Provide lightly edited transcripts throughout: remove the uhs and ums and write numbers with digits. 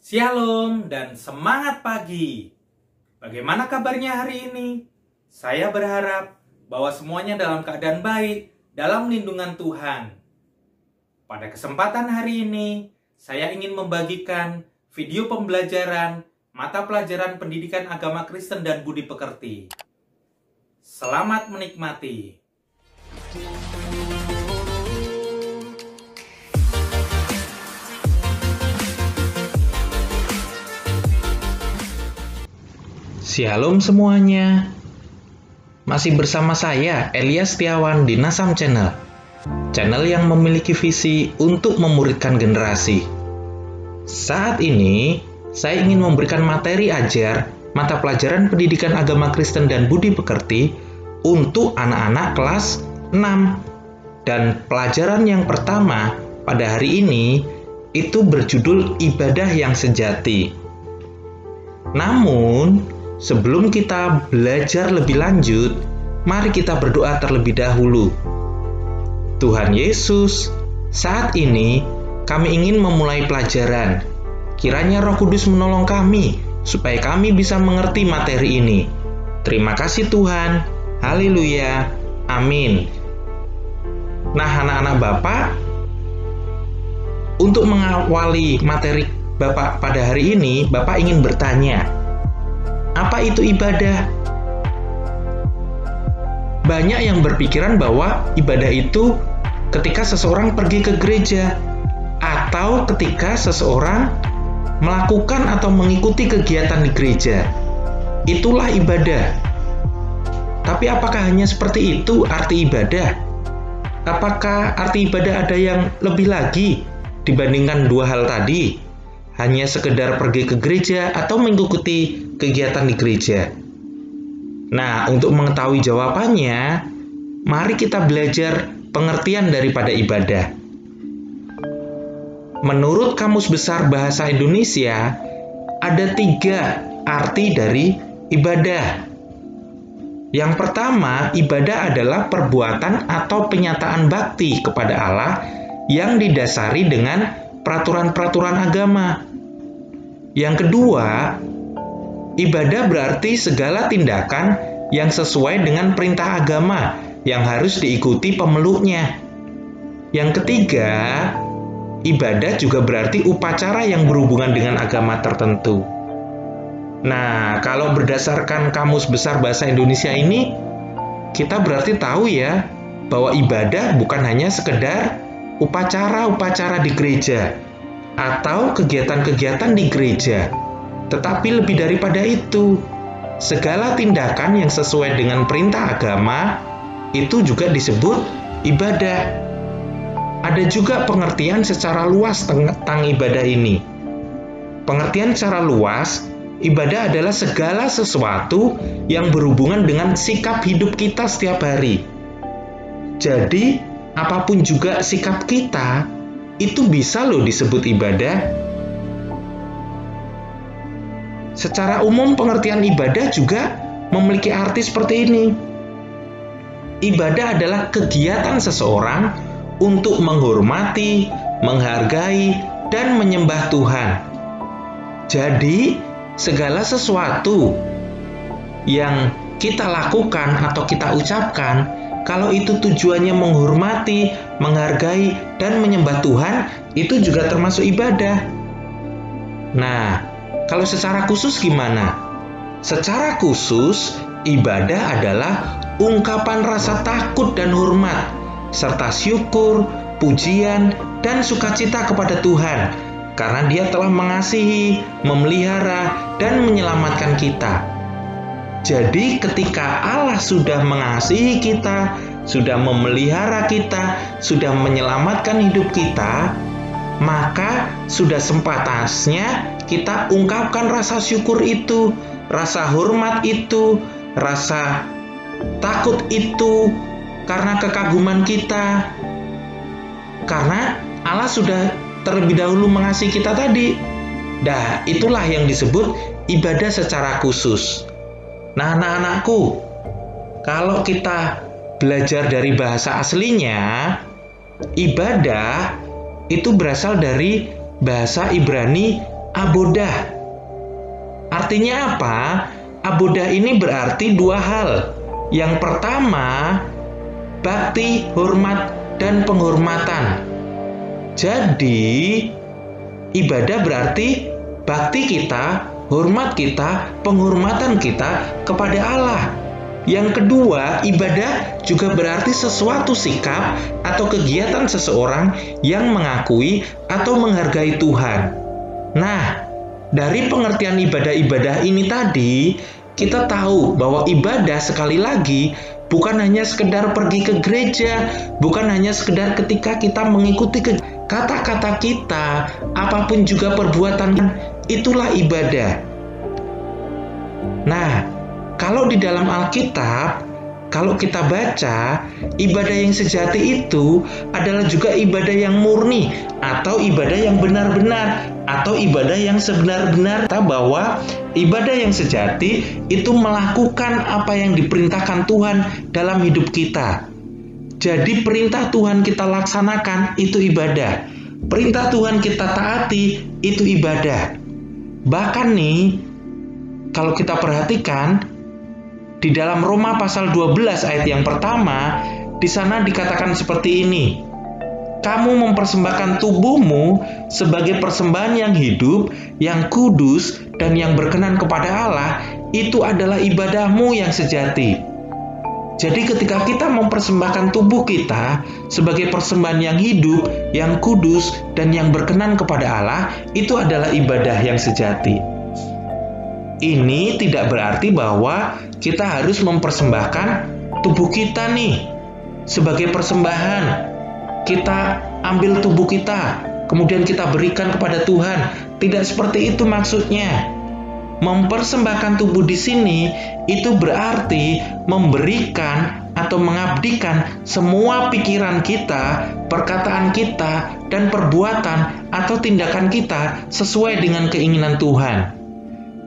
Shalom dan semangat pagi. Bagaimana kabarnya hari ini? Saya berharap bahwa semuanya dalam keadaan baik, dalam lindungan Tuhan. Pada kesempatan hari ini, saya ingin membagikan video pembelajaran mata pelajaran pendidikan agama Kristen dan budi pekerti. Selamat menikmati. Shalom semuanya. Masih bersama saya Elias Setiawan di Nasam Channel. Channel yang memiliki visi untuk memuridkan generasi. Saat ini, saya ingin memberikan materi ajar mata pelajaran pendidikan agama Kristen dan budi pekerti untuk anak-anak kelas 6. Dan pelajaran yang pertama pada hari ini itu berjudul ibadah yang sejati. Namun, sebelum kita belajar lebih lanjut, mari kita berdoa terlebih dahulu. Tuhan Yesus, saat ini kami ingin memulai pelajaran. Kiranya Roh Kudus menolong kami, supaya kami bisa mengerti materi ini. Terima kasih Tuhan. Haleluya. Amin. Nah, anak-anak Bapak, untuk mengawali materi Bapak pada hari ini, Bapak ingin bertanya, apa itu ibadah? Banyak yang berpikiran bahwa ibadah itu ketika seseorang pergi ke gereja atau ketika seseorang melakukan atau mengikuti kegiatan di gereja. Itulah ibadah. Tapi apakah hanya seperti itu arti ibadah? Apakah arti ibadah ada yang lebih lagi dibandingkan dua hal tadi? Hanya sekedar pergi ke gereja atau mengikuti kegiatan di gereja? Nah, untuk mengetahui jawabannya, mari kita belajar pengertian daripada ibadah. Menurut Kamus Besar Bahasa Indonesia, ada 3 arti dari ibadah. Yang pertama, ibadah adalah perbuatan atau penyataan bakti kepada Allah yang didasari dengan peraturan-peraturan agama. Yang kedua, ibadah berarti segala tindakan yang sesuai dengan perintah agama yang harus diikuti pemeluknya. Yang ketiga, ibadah juga berarti upacara yang berhubungan dengan agama tertentu. Nah, kalau berdasarkan Kamus Besar Bahasa Indonesia ini, kita berarti tahu ya, bahwa ibadah bukan hanya sekedar upacara-upacara di gereja atau kegiatan-kegiatan di gereja, tetapi lebih daripada itu, segala tindakan yang sesuai dengan perintah agama itu juga disebut ibadah. Ada juga pengertian secara luas tentang ibadah ini. Pengertian secara luas, ibadah adalah segala sesuatu yang berhubungan dengan sikap hidup kita setiap hari. Jadi, apapun juga sikap kita, itu bisa loh disebut ibadah. Secara umum pengertian ibadah juga memiliki arti seperti ini. Ibadah adalah kegiatan seseorang untuk menghormati, menghargai, dan menyembah Tuhan. Jadi, segala sesuatu yang kita lakukan atau kita ucapkan, kalau itu tujuannya menghormati, menghargai, dan menyembah Tuhan, itu juga termasuk ibadah. Nah, kalau secara khusus gimana? Secara khusus, ibadah adalah ungkapan rasa takut dan hormat, serta syukur, pujian, dan sukacita kepada Tuhan, karena Dia telah mengasihi, memelihara, dan menyelamatkan kita. Jadi ketika Allah sudah mengasihi kita, sudah memelihara kita, sudah menyelamatkan hidup kita, maka sudah sempatasnya kita ungkapkan rasa syukur itu, rasa hormat itu, rasa takut itu, karena kekaguman kita. Karena Allah sudah terlebih dahulu mengasihi kita tadi. Nah, itulah yang disebut ibadah secara khusus. Nah, anak-anakku, kalau kita belajar dari bahasa aslinya, ibadah itu berasal dari bahasa Ibrani abodah. Artinya apa? Abodah ini berarti dua hal. Yang pertama, bakti, hormat, dan penghormatan. Jadi, ibadah berarti bakti kita, hormat kita, penghormatan kita kepada Allah. Yang kedua, ibadah juga berarti sesuatu sikap atau kegiatan seseorang yang mengakui atau menghargai Tuhan. Nah, dari pengertian ibadah-ibadah ini tadi, kita tahu bahwa ibadah sekali lagi bukan hanya sekedar pergi ke gereja, bukan hanya sekedar ketika kita mengikuti kata-kata kita, apapun juga perbuatan, itulah ibadah. Nah, kalau di dalam Alkitab, kalau kita baca, ibadah yang sejati itu adalah juga ibadah yang murni, atau ibadah yang benar-benar, atau ibadah yang sebenar-benar. Bahwa ibadah yang sejati itu melakukan apa yang diperintahkan Tuhan dalam hidup kita. Jadi perintah Tuhan kita laksanakan, itu ibadah. Perintah Tuhan kita taati, itu ibadah. Bahkan nih, kalau kita perhatikan, di dalam Roma pasal 12 ayat yang pertama, di sana dikatakan seperti ini. Kamu mempersembahkan tubuhmu sebagai persembahan yang hidup, yang kudus, dan yang berkenan kepada Allah, itu adalah ibadahmu yang sejati. Jadi ketika kita mempersembahkan tubuh kita sebagai persembahan yang hidup, yang kudus, dan yang berkenan kepada Allah, itu adalah ibadah yang sejati. Ini tidak berarti bahwa kita harus mempersembahkan tubuh kita nih sebagai persembahan. Kita ambil tubuh kita, kemudian kita berikan kepada Tuhan. Tidak seperti itu maksudnya. Mempersembahkan tubuh di sini itu berarti memberikan atau mengabdikan semua pikiran kita, perkataan kita, dan perbuatan atau tindakan kita sesuai dengan keinginan Tuhan.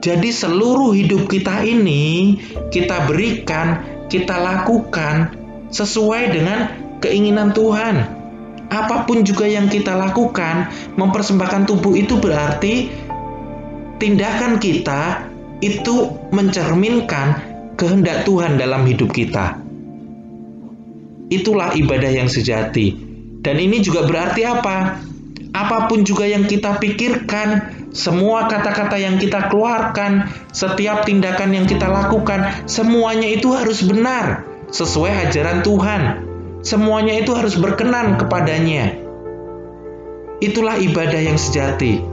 Jadi seluruh hidup kita ini kita berikan, kita lakukan sesuai dengan keinginan Tuhan. Apapun juga yang kita lakukan, mempersembahkan tubuh itu berarti tindakan kita itu mencerminkan kehendak Tuhan dalam hidup kita. Itulah ibadah yang sejati. Dan ini juga berarti apa? Apapun juga yang kita pikirkan, semua kata-kata yang kita keluarkan, setiap tindakan yang kita lakukan, semuanya itu harus benar, sesuai ajaran Tuhan. Semuanya itu harus berkenan kepadanya. Itulah ibadah yang sejati.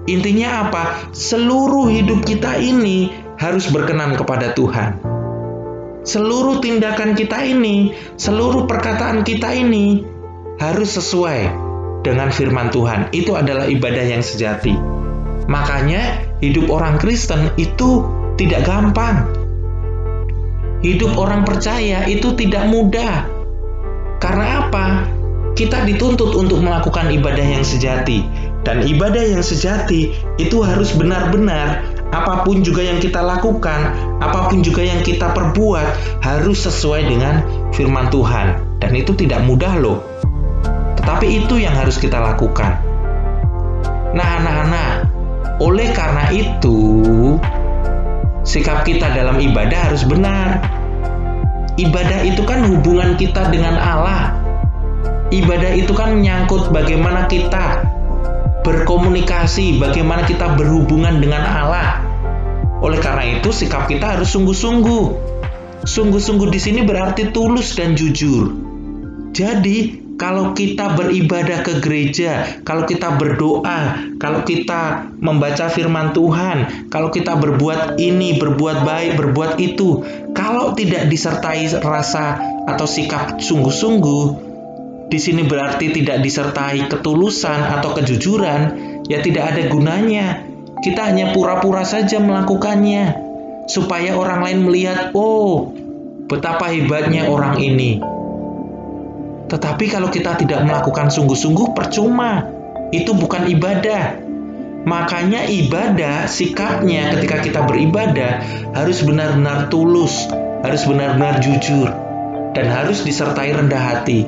Intinya apa? Seluruh hidup kita ini harus berkenan kepada Tuhan. Seluruh tindakan kita ini, seluruh perkataan kita ini harus sesuai dengan firman Tuhan. Itu adalah ibadah yang sejati. Makanya hidup orang Kristen itu tidak gampang. Hidup orang percaya itu tidak mudah. Karena apa? Kita dituntut untuk melakukan ibadah yang sejati. Dan ibadah yang sejati itu harus benar-benar, apapun juga yang kita lakukan, apapun juga yang kita perbuat, harus sesuai dengan firman Tuhan. Dan itu tidak mudah loh. Tetapi itu yang harus kita lakukan. Nah anak-anak, oleh karena itu, sikap kita dalam ibadah harus benar. Ibadah itu kan hubungan kita dengan Allah. Ibadah itu kan menyangkut bagaimana kita berkomunikasi, bagaimana kita berhubungan dengan Allah. Oleh karena itu, sikap kita harus sungguh-sungguh. Sungguh-sungguh di sini berarti tulus dan jujur. Jadi, kalau kita beribadah ke gereja, kalau kita berdoa, kalau kita membaca firman Tuhan, kalau kita berbuat ini, berbuat baik, berbuat itu, kalau tidak disertai rasa atau sikap sungguh-sungguh, di sini berarti tidak disertai ketulusan atau kejujuran, ya tidak ada gunanya. Kita hanya pura-pura saja melakukannya, supaya orang lain melihat, oh, betapa hebatnya orang ini. Tetapi kalau kita tidak melakukan sungguh-sungguh, percuma. Itu bukan ibadah. Makanya ibadah, sikapnya ketika kita beribadah harus benar-benar tulus, harus benar-benar jujur, dan harus disertai rendah hati.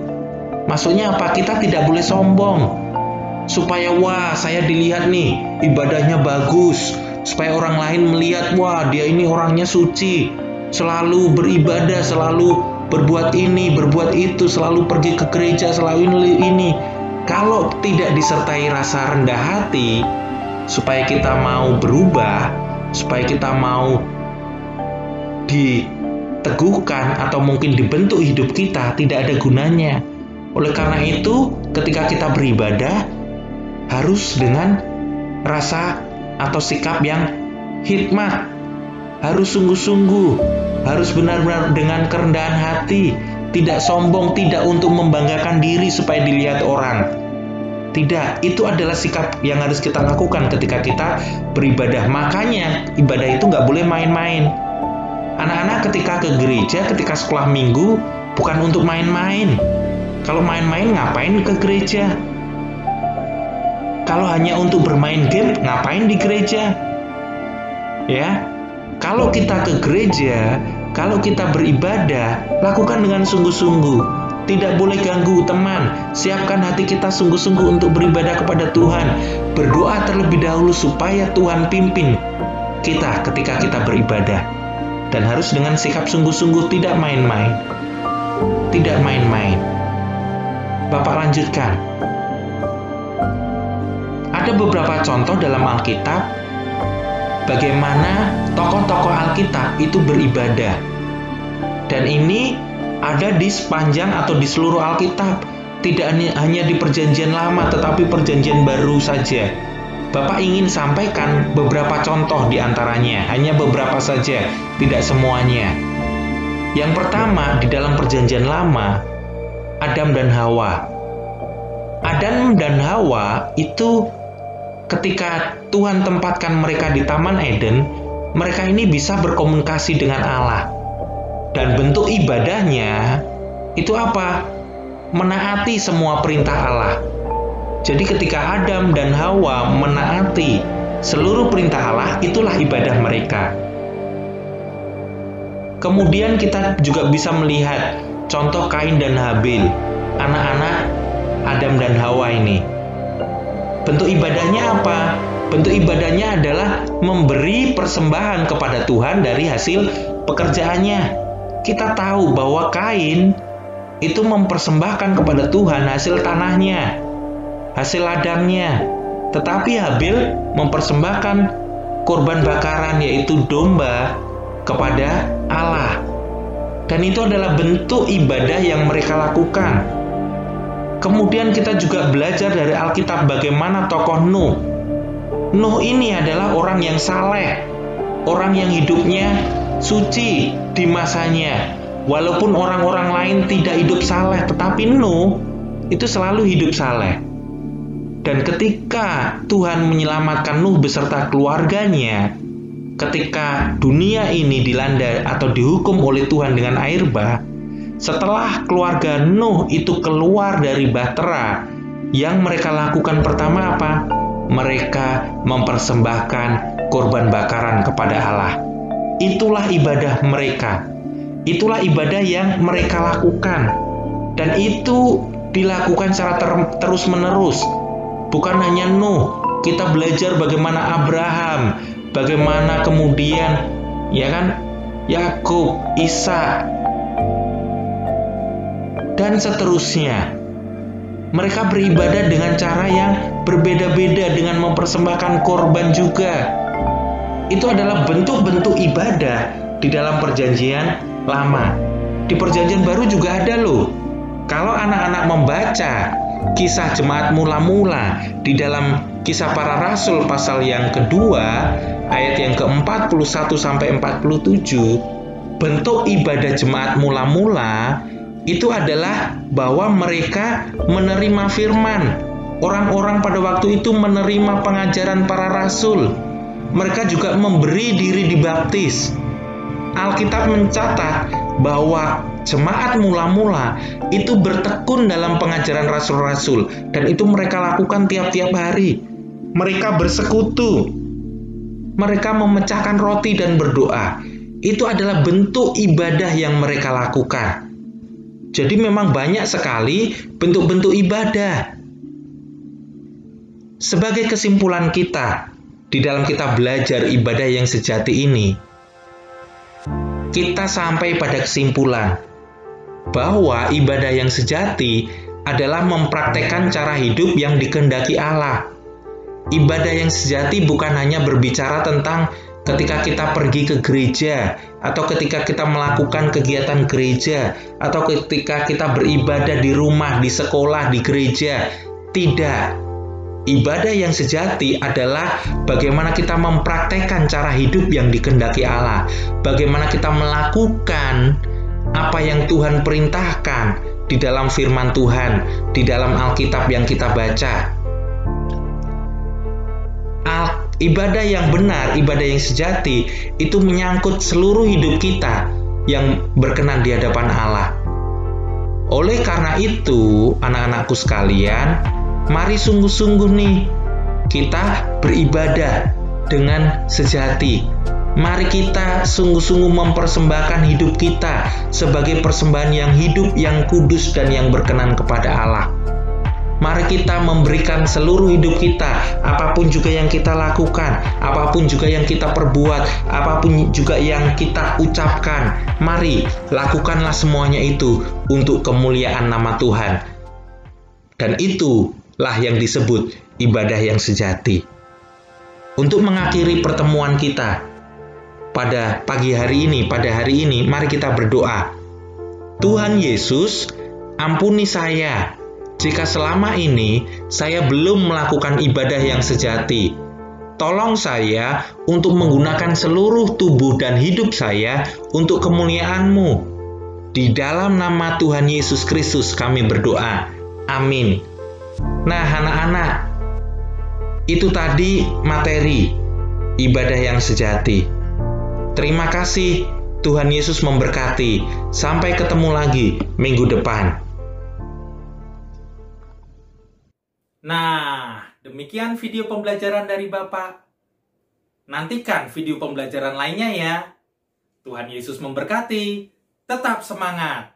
Maksudnya apa? Kita tidak boleh sombong. supaya wah saya dilihat nih ibadahnya bagus, supaya orang lain melihat wah dia ini orangnya suci, selalu beribadah, selalu berbuat ini, berbuat itu, selalu pergi ke gereja, selalu ini. Kalau tidak disertai rasa rendah hati, supaya kita mau berubah, supaya kita mau diteguhkan atau mungkin dibentuk hidup kita, tidak ada gunanya. Oleh karena itu, ketika kita beribadah harus dengan rasa atau sikap yang hikmat, harus sungguh-sungguh, harus benar-benar dengan kerendahan hati, tidak sombong, tidak untuk membanggakan diri supaya dilihat orang. Tidak, itu adalah sikap yang harus kita lakukan ketika kita beribadah. Makanya ibadah itu nggak boleh main-main. Anak-anak ketika ke gereja, ketika sekolah minggu, bukan untuk main-main. Kalau main-main ngapain ke gereja? Kalau hanya untuk bermain game, ngapain di gereja? Ya, kalau kita ke gereja, kalau kita beribadah, lakukan dengan sungguh-sungguh. Tidak boleh ganggu teman. Siapkan hati kita sungguh-sungguh untuk beribadah kepada Tuhan. Berdoa terlebih dahulu supaya Tuhan pimpin kita ketika kita beribadah. Dan harus dengan sikap sungguh-sungguh, tidak main-main. Tidak main-main. Bapak lanjutkan. Ada beberapa contoh dalam Alkitab bagaimana tokoh-tokoh Alkitab itu beribadah. Dan ini ada di sepanjang atau di seluruh Alkitab. Tidak hanya di Perjanjian Lama, tetapi Perjanjian Baru saja. Bapak ingin sampaikan beberapa contoh di antaranya, hanya beberapa saja, tidak semuanya. Yang pertama, di dalam Perjanjian Lama, Adam dan Hawa. Adam dan Hawa itu ketika Tuhan tempatkan mereka di Taman Eden, mereka ini bisa berkomunikasi dengan Allah. Dan bentuk ibadahnya itu apa? Menaati semua perintah Allah. Jadi ketika Adam dan Hawa menaati seluruh perintah Allah, itulah ibadah mereka. Kemudian kita juga bisa melihat contoh Kain dan Habil, anak-anak Adam dan Hawa ini. Bentuk ibadahnya apa? Bentuk ibadahnya adalah memberi persembahan kepada Tuhan dari hasil pekerjaannya. Kita tahu bahwa Kain itu mempersembahkan kepada Tuhan hasil tanahnya, hasil ladangnya. Tetapi Habil mempersembahkan korban bakaran, yaitu domba, kepada Allah. Dan itu adalah bentuk ibadah yang mereka lakukan. Kemudian kita juga belajar dari Alkitab bagaimana tokoh Nuh. Nuh ini adalah orang yang saleh, orang yang hidupnya suci di masanya. Walaupun orang-orang lain tidak hidup saleh, tetapi Nuh itu selalu hidup saleh. Dan ketika Tuhan menyelamatkan Nuh beserta keluarganya, ketika dunia ini dilanda atau dihukum oleh Tuhan dengan air bah, setelah keluarga Nuh itu keluar dari bahtera, yang mereka lakukan pertama apa? Mereka mempersembahkan korban bakaran kepada Allah. Itulah ibadah mereka. Itulah ibadah yang mereka lakukan. Dan itu dilakukan secara terus-menerus. Bukan hanya Nuh, kita belajar bagaimana Abraham, bagaimana kemudian Yakub, Ishak, dan seterusnya. Mereka beribadah dengan cara yang berbeda-beda, dengan mempersembahkan korban juga. Itu adalah bentuk-bentuk ibadah di dalam Perjanjian Lama. Di Perjanjian Baru juga ada loh. Kalau anak-anak membaca kisah jemaat mula-mula di dalam Kisah Para Rasul pasal yang kedua, ayat yang ke-41 sampai 47, bentuk ibadah jemaat mula-mula itu adalah bahwa mereka menerima firman. Orang-orang pada waktu itu menerima pengajaran para rasul. Mereka juga memberi diri dibaptis. Alkitab mencatat bahwa jemaat mula-mula itu bertekun dalam pengajaran rasul-rasul, dan itu mereka lakukan tiap-tiap hari. Mereka bersekutu. Mereka memecahkan roti dan berdoa. Itu adalah bentuk ibadah yang mereka lakukan. Jadi memang banyak sekali bentuk-bentuk ibadah. Sebagai kesimpulan kita, di dalam kita belajar ibadah yang sejati ini, kita sampai pada kesimpulan bahwa ibadah yang sejati adalah mempraktekkan cara hidup yang dikehendaki Allah. Ibadah yang sejati bukan hanya berbicara tentang ketika kita pergi ke gereja, atau ketika kita melakukan kegiatan gereja, atau ketika kita beribadah di rumah, di sekolah, di gereja. Tidak. Ibadah yang sejati adalah bagaimana kita mempraktekkan cara hidup yang dikehendaki Allah. Bagaimana kita melakukan apa yang Tuhan perintahkan di dalam firman Tuhan, di dalam Alkitab yang kita baca. Ibadah yang benar, ibadah yang sejati, itu menyangkut seluruh hidup kita yang berkenan di hadapan Allah. Oleh karena itu, anak-anakku sekalian, mari sungguh-sungguh nih, kita beribadah dengan sejati. Mari kita sungguh-sungguh mempersembahkan hidup kita sebagai persembahan yang hidup, yang kudus, dan yang berkenan kepada Allah. Mari kita memberikan seluruh hidup kita, apapun juga yang kita lakukan, apapun juga yang kita perbuat, apapun juga yang kita ucapkan. Mari lakukanlah semuanya itu untuk kemuliaan nama Tuhan. Dan itulah yang disebut ibadah yang sejati. Untuk mengakhiri pertemuan kita pada pagi hari ini, mari kita berdoa. Tuhan Yesus, ampuni saya jika selama ini saya belum melakukan ibadah yang sejati. Tolong saya untuk menggunakan seluruh tubuh dan hidup saya untuk kemuliaan-Mu. Di dalam nama Tuhan Yesus Kristus kami berdoa. Amin. Nah, anak-anak, itu tadi materi ibadah yang sejati. Terima kasih, Tuhan Yesus memberkati. Sampai ketemu lagi minggu depan. Nah, demikian video pembelajaran dari Bapak. Nantikan video pembelajaran lainnya ya. Tuhan Yesus memberkati. Tetap semangat.